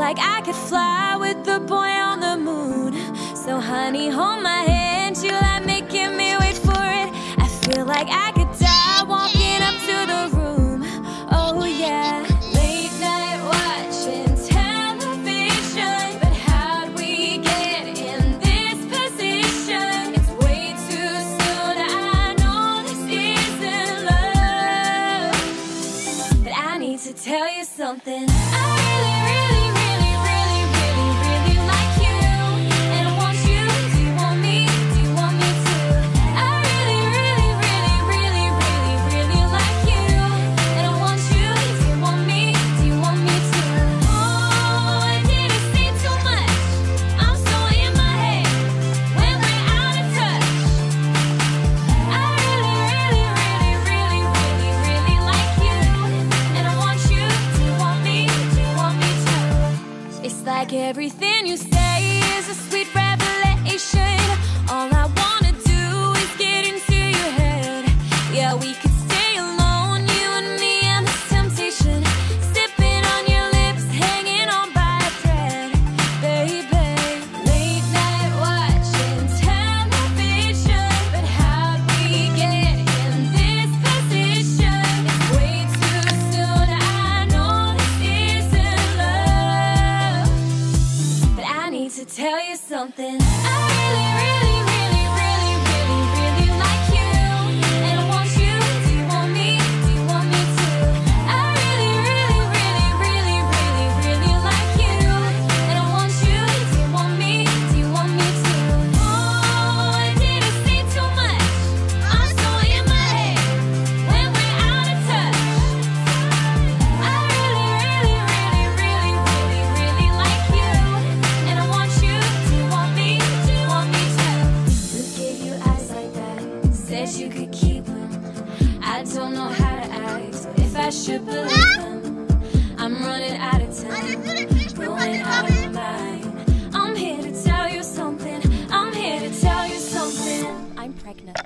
like I could fly with the boy on the moon. So honey, hold my hand, you like making me wait for it. I feel like I could die walking up to the room. Oh yeah. Late night watching television, but how'd we get in this position? It's way too soon, I know this isn't love, but I need to tell you something. It's like everything you say is a sweet revelation. All I wanna do is get into your head. Yeah, we could stay alone, you and me and this temptation, sipping on your lips, hanging on by a thread, baby. Late night watching television, but how'd we get in this position? It's way too soon, I know this isn't love, but I need to tell you something. I really like you, and I want you. Do you want me? Do you want me too? I really like you, and I want you. Do you want me? Do you want me too? Oh, I didn't say too much. I'm so in my head when we're out of touch. I really like you, and I want you. Do you want me? Do you want me too? Who gave you eyes like that? Said you could keep them. I don't know how to act, if I should believe them. I'm running out of time, going out of mind. I'm here to tell you something. I'm here to tell you something. I'm pregnant.